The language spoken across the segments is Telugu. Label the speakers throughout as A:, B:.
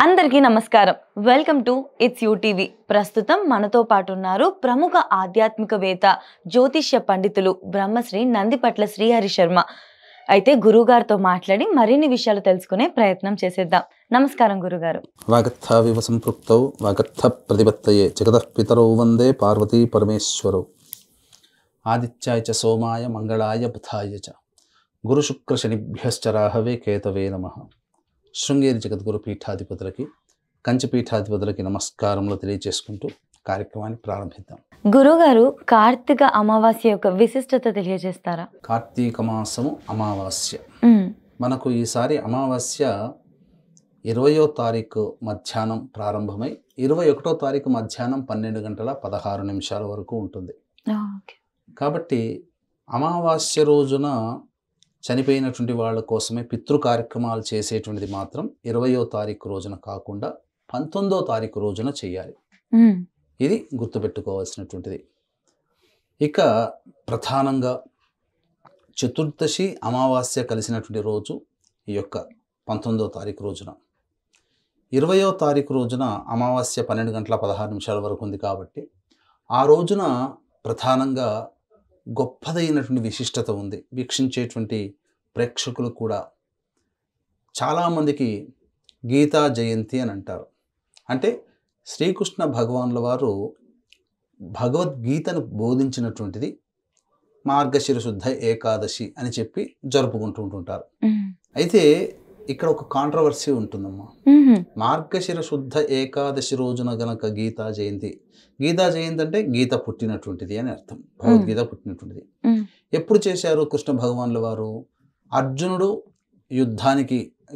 A: అందరికీ నమస్కారం. Welcome to it's UTV. ప్రస్తుతం మనతో పాటు ఉన్నారు ప్రముఖ ఆధ్యాత్మికవేత్త, జ్యోతిష్య పండితులు బ్రహ్మశ్రీ నందిపట్ల శ్రీహరి శర్మ. అయితే గురుగారితో మాట్లాడి మరిన్ని విషయాలు తెలుసుకునే ప్రయత్నం చేసేద్దాం. నమస్కారం గురుగారు.
B: వాగర్థావివ సంపృక్తౌ వాగర్థ ప్రతిపత్తయే జగతః పితరౌ వందే పార్వతీ పరమేశ్వరౌ. ఆదిత్యాయ చ సోమాయ మంగళాయ బుధాయ చ గురు శుక్ర శనిభ్యశ్చ రాహవే కేతవే నమః. శృంగేరి జగద్గురు పీఠాధిపతులకి, కంచి పీఠాధిపతులకి నమస్కారములు తెలియజేసుకుంటూ కార్యక్రమాన్ని ప్రారంభిద్దాం.
A: గురుగారు, కార్తీక అమావాస్య యొక్క విశిష్టత తెలియజేస్తారా?
B: కార్తీక మాసము అమావాస్య. మనకు ఈసారి అమావాస్య 20వ తారీఖు మధ్యాహ్నం ప్రారంభమై 21వ తారీఖు మధ్యాహ్నం 12 గంటల 16 నిమిషాల వరకు ఉంటుంది. కాబట్టి అమావాస్య రోజున చనిపోయినటువంటి వాళ్ళ కోసమే పితృ కార్యక్రమాలు చేసేటువంటిది మాత్రం 20వ తారీఖు రోజున కాకుండా 19వ తారీఖు రోజున చేయాలి. ఇది గుర్తుపెట్టుకోవాల్సినటువంటిది. ఇక ప్రధానంగా చతుర్దశి అమావాస్య కలిసినటువంటి రోజు ఈ యొక్క 19వ తారీఖు రోజున. 20వ తారీఖు రోజున అమావాస్య 12 గంటల 16 నిమిషాల వరకు ఉంది కాబట్టి ఆ రోజున ప్రధానంగా గొప్పదైనటువంటి విశిష్టత ఉంది. వీక్షించేటువంటి ప్రేక్షకులు కూడా చాలామందికి గీతా జయంతి అని అంటారు. అంటే శ్రీకృష్ణ భగవానుల వారు భగవద్గీతను బోధించినటువంటిది మార్గశిర శుద్ధ ఏకాదశి అని చెప్పి జరుపుకుంటుంటారు. అయితే ఇక్కడ ఒక కాంట్రవర్సీ ఉంటుందమ్మా. మార్గశిర శుద్ధ ఏకాదశి రోజున గనక గీతా జయంతి అంటే గీత పుట్టినటువంటిది అని అర్థం. భగవద్గీత పుట్టినటువంటిది. ఎప్పుడు చేశారు కృష్ణ భగవానుల వారు? అర్జునుడు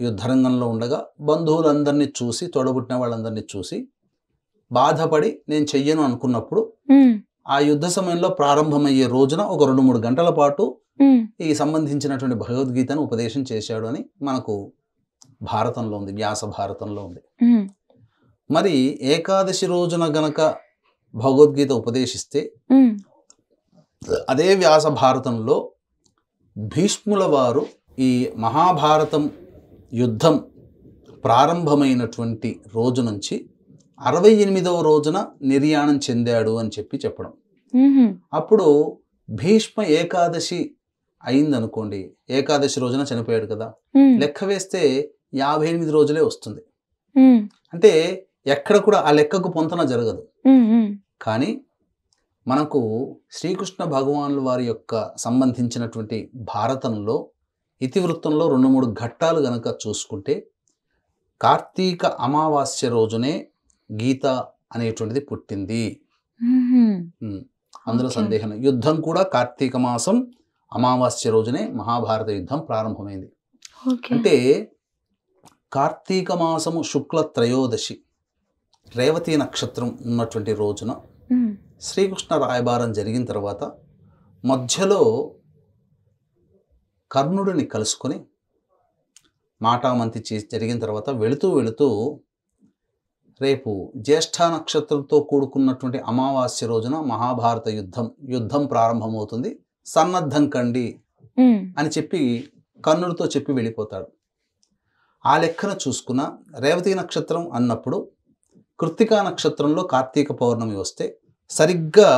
B: యుద్ధరంగంలో ఉండగా బంధువులందరినీ చూసి, తోడబుట్టిన వాళ్ళందరినీ చూసి బాధపడి నేను చెయ్యను అనుకున్నప్పుడు ఆ యుద్ధ సమయంలో ప్రారంభమయ్యే రోజున ఒక 2-3 గంటల పాటు ఈ సంబంధించినటువంటి భగవద్గీతను ఉపదేశం చేశాడు అని మనకు భారతంలో ఉంది, వ్యాస భారతంలో ఉంది. మరి ఏకాదశి రోజున గనక భగవద్గీత ఉపదేశిస్తే అదే వ్యాస భారతంలో భీష్ముల వారు ఈ మహాభారతం యుద్ధం ప్రారంభమైనటువంటి రోజు నుంచి 68వ రోజున నిర్యాణం చెందాడు అని చెప్పడం. అప్పుడు భీష్మ ఏకాదశి అయిందనుకోండి, ఏకాదశి రోజున చనిపోయాడు కదా, లెక్క వేస్తే 58 రోజులే వస్తుంది. అంటే ఎక్కడ కూడా ఆ లెక్కకు పొంతన జరగదు. కానీ మనకు శ్రీకృష్ణ భగవానుల వారి యొక్క సంబంధించినటువంటి భారతంలో ఇతివృత్తంలో 2-3 ఘట్టాలు గనక చూసుకుంటే కార్తీక అమావాస్య రోజునే గీత అనేటువంటిది పుట్టింది. అందులో సందేహం. యుద్ధం కూడా కార్తీక మాసం అమావాస్య రోజునే మహాభారత యుద్ధం ప్రారంభమైంది. అంటే కార్తీక మాసము శుక్ల త్రయోదశి రేవతి నక్షత్రం ఉన్నటువంటి రోజున శ్రీకృష్ణ రాయబారం జరిగిన తర్వాత మధ్యలో కర్ణుడిని కలుసుకొని మాటామంతి జరిగిన తర్వాత వెళుతూ రేపు జ్యేష్ఠ నక్షత్రంతో కూడుకున్నటువంటి అమావాస్య రోజున మహాభారత యుద్ధం ప్రారంభమవుతుంది, సన్నద్ధం కండి అని చెప్పి కర్ణుడితో చెప్పి వెళ్ళిపోతాడు. ఆ లెక్కన చూసుకున్న రేవతి నక్షత్రం అన్నప్పుడు కృత్తికా నక్షత్రంలో కార్తీక పౌర్ణమి వస్తే సరిగ్గా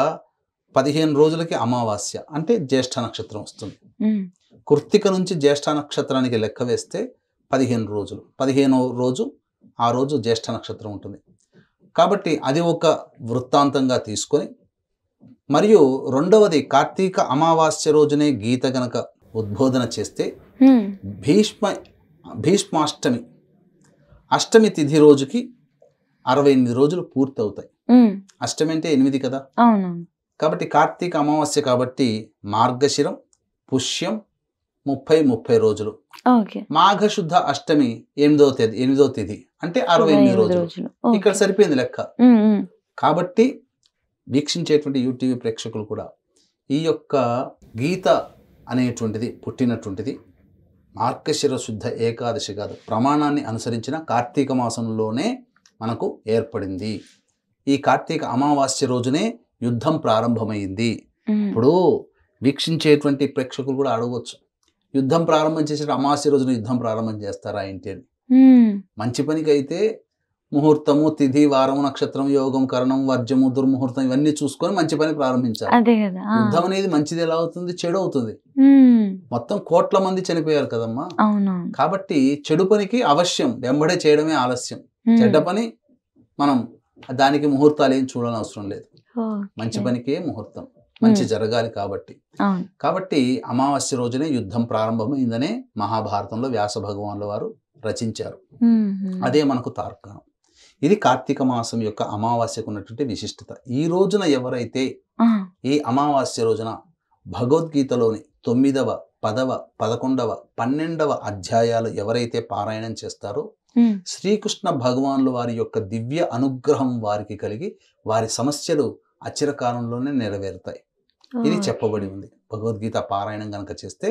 B: 15 రోజులకి అమావాస్య అంటే జ్యేష్ఠ నక్షత్రం వస్తుంది. కృత్తిక నుంచి జ్యేష్ఠ నక్షత్రానికి లెక్క వేస్తే 15 రోజులు, 15వ రోజు ఆ రోజు జ్యేష్ఠ నక్షత్రం ఉంటుంది. కాబట్టి అది ఒక వృత్తాంతంగా తీసుకొని, మరియు రెండవది కార్తీక అమావాస్య రోజునే గీత గనక ఉద్బోధన చేస్తే భీష్మాష్టమి అష్టమి తిథి రోజుకి 68 రోజులు పూర్తి అవుతాయి. అష్టమి అంటే 8 కదా. కాబట్టి కార్తీక అమావాస్య కాబట్టి మార్గశిరం, పుష్యం 30 రోజులు. మాఘశుద్ధ అష్టమి 8వ తిథి అంటే 68 రోజులు. ఇక్కడ సరిపోయింది లెక్క. కాబట్టి వీక్షించేటువంటి యూటీవీ ప్రేక్షకులు కూడా ఈ యొక్క గీత అనేటువంటిది పుట్టినటువంటిది మార్గశిర శుద్ధ ఏకాదశి కాదు, ప్రమాణాన్ని అనుసరించిన కార్తీక మాసంలోనే మనకు ఏర్పడింది. ఈ కార్తీక అమావాస్య రోజునే యుద్ధం ప్రారంభమైంది. ఇప్పుడు వీక్షించేటువంటి ప్రేక్షకులు కూడా అడగవచ్చు, యుద్ధం ప్రారంభం చేసే అమావాస్య రోజున యుద్ధం ప్రారంభం చేస్తారా ఏంటి అని. మంచి పనికి అయితే ముహూర్తము, తిథి, వారము, నక్షత్రం, యోగం, కరణం, వర్జము, దుర్ముహూర్తం ఇవన్నీ చూసుకొని మంచి పని ప్రారంభించాలి.
A: అదే కదా.
B: యుద్ధం అనేది మంచిది ఎలా అవుతుంది? చెడు అవుతుంది. మొత్తం కోట్ల మంది చనిపోయారు కదమ్మా.
A: అవునవును.
B: కాబట్టి చెడు పనికి అవశ్యం వెంబడే చేయడమే ఆలస్యం. చెడ్డ పని మనం దానికి ముహూర్తాలు ఏం చూడాలని అవసరం లేదు. మంచి పనికే ముహూర్తం, మంచి జరగాలి కాబట్టి. కాబట్టి అమావాస్య రోజునే యుద్ధం ప్రారంభమైందనే మహాభారతంలో వ్యాస భగవానుల వారు రచించారు. అదే మనకు తార్కాణం. ఇది కార్తీక మాసం యొక్క అమావాస్యకు ఉన్నటువంటి విశిష్టత. ఈ రోజున ఎవరైతే ఈ అమావాస్య రోజున భగవద్గీతలోని 9వ, 10వ, 11వ, 12వ అధ్యాయాలు ఎవరైతే పారాయణం చేస్తారో శ్రీకృష్ణ భగవానుల వారి యొక్క దివ్య అనుగ్రహం వారికి కలిగి వారి సమస్యలు అచిరకాలంలోనే నెరవేరుతాయి. ఇది చెప్పబడి ఉంది. భగవద్గీత పారాయణం గనక చేస్తే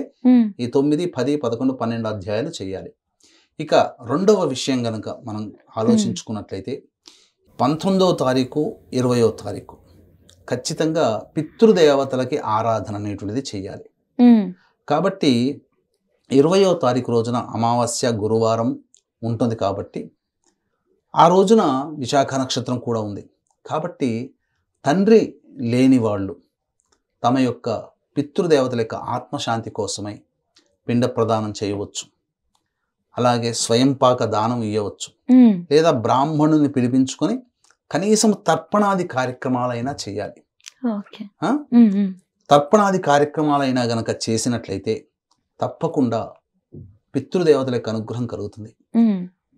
B: ఈ 9, 10, 11, 12 అధ్యాయాలు చేయాలి. ఇక రెండవ విషయం గనక మనం ఆలోచించుకున్నట్లయితే 19వ తారీఖు, 20వ తారీఖు ఖచ్చితంగా పితృదేవతలకి ఆరాధన అనేటువంటిది చేయాలి. కాబట్టి 20వ తారీఖు రోజున అమావాస్య గురువారం ఉంటుంది కాబట్టి ఆ రోజున విశాఖ నక్షత్రం కూడా ఉంది. కాబట్టి తండ్రి లేని వాళ్ళు తమ యొక్క పితృదేవతల యొక్క ఆత్మశాంతి కోసమై పిండ ప్రదానం చేయవచ్చు. అలాగే స్వయంపాక దానం ఇవ్వవచ్చు. లేదా బ్రాహ్మణుని పిలిపించుకొని కనీసం తర్పణాది కార్యక్రమాలైనా చేయాలి. తర్పణాది కార్యక్రమాలైనా గనక చేసినట్లయితే తప్పకుండా పితృదేవతల యొక్క అనుగ్రహం కలుగుతుంది.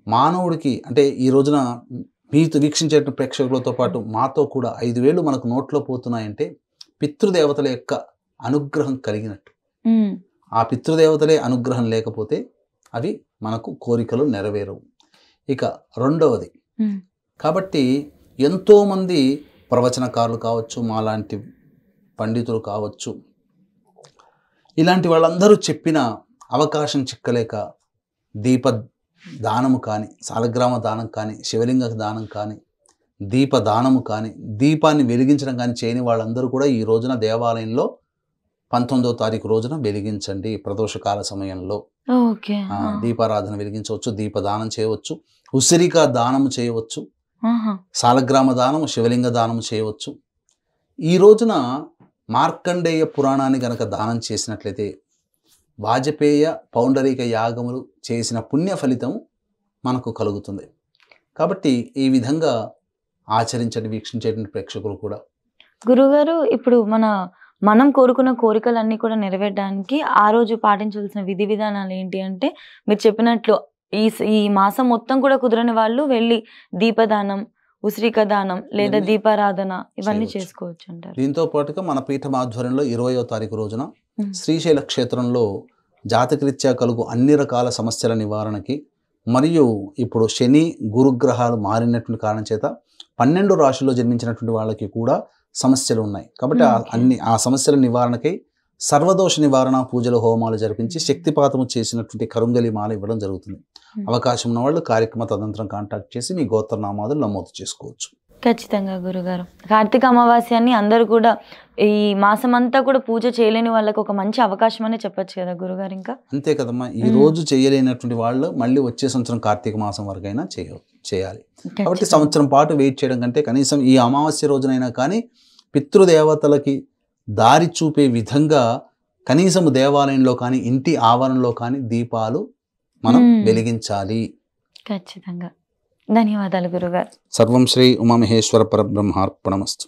B: మానవుడికి అంటే ఈ రోజున మీతో వీక్షించే ప్రేక్షకులతో పాటు మాతో కూడా 5,000 మనకు నోట్లో పోతున్నాయంటే పితృదేవతల యొక్క అనుగ్రహం కలిగినట్టు. ఆ పితృదేవతలే అనుగ్రహం లేకపోతే అవి మనకు కోరికలు నెరవేరవు. ఇక రెండవది, కాబట్టి ఎంతోమంది ప్రవచనకారులు కావచ్చు, మాలాంటి పండితులు కావచ్చు, ఇలాంటి వాళ్ళందరూ చెప్పిన అవకాశం చిక్కలేక దీప దానము కానీ, సాలగ్రామ దానం కానీ, శివలింగ దానం కానీ, దీప దానము కానీ, దీపాన్ని వెలిగించడం కానీ చేయని వాళ్ళందరూ కూడా ఈ రోజున దేవాలయంలో 19వ తారీఖు రోజున వెలిగించండి. ప్రదోషకాల సమయంలో దీపారాధన వెలిగించవచ్చు, దీపదానం చేయవచ్చు, ఉసిరిక దానము చేయవచ్చు, సాలగ్రామ దానము, శివలింగ దానము చేయవచ్చు. ఈ రోజున మార్కండేయ పురాణాన్ని గనక దానం చేసినట్లయితే వాజపేయ పౌండరీక యాగములు చేసిన పుణ్య ఫలితం మనకు కలుగుతుంది. కాబట్టి ఈ విధంగా ఆచరించండి వీక్షించేటువంటి ప్రేక్షకులు కూడా.
A: గురుగారు, ఇప్పుడు మనం కోరుకున్న కోరికలన్నీ కూడా నెరవేరడానికి ఆ రోజు పాటించాల్సిన విధి విధానాలు ఏంటి అంటే, మీరు చెప్పినట్లు ఈ మాసం మొత్తం కూడా కుదరని వాళ్ళు వెళ్ళి దీపదానం, ఉసిరిక దానం లేదా దీపారాధన ఇవన్నీ చేసుకోవచ్చు అంటారు.
B: దీంతో పాటుగా మన పీఠం ఆధ్వర్యంలో 20వ తారీఖు రోజున శ్రీశైల క్షేత్రంలో జాతకరీత్యా కలుగు అన్ని రకాల సమస్యల నివారణకి, మరియు ఇప్పుడు శని గురుగ్రహాలు మారినటువంటి కారణం చేత 12 రాశుల్లో జన్మించినటువంటి వాళ్ళకి కూడా సమస్యలు ఉన్నాయి. కాబట్టి ఆ సమస్యల నివారణకై సర్వదోష నివారణ పూజలు, హోమాలు జరిపించి శక్తిపాతము చేసినటువంటి కరుంగలి మాల ఇవ్వడం జరుగుతుంది. అవకాశం ఉన్న వాళ్ళు కార్యక్రమ తదనంతరం కాంటాక్ట్ చేసి మీ గోత్రనామాదులు నమోదు చేసుకోవచ్చు.
A: ఖచ్చితంగా గురుగారు. కార్తీక అమావాస్యాన్ని అందరూ కూడా ఈ మాసం అంతా కూడా పూజ చేయలేని వాళ్ళకి ఒక మంచి అవకాశం అనే చెప్పచ్చు కదా గురుగారు. ఇంకా అంతే
B: కదమ్మా, ఈ రోజు చేయలేనటువంటి వాళ్ళు మళ్ళీ వచ్చే సంవత్సరం కార్తీక మాసం వరకైనా చేయాలి. కాబట్టి సంవత్సరం పాటు వెయిట్ చేయడం కంటే కనీసం ఈ అమావాస్య రోజునైనా కానీ పితృదేవతలకి దారి చూపే విధంగా కనీసం దేవాలయంలో కానీ ఇంటి ఆవరణలో కానీ దీపాలు మనం వెలిగించాలి.
A: ఖచ్చితంగా. ధన్యవాదాలు గురుగారు.
B: సర్వం శ్రీ ఉమామహేశ్వర పరబ్రహ్మార్పణమస్తు.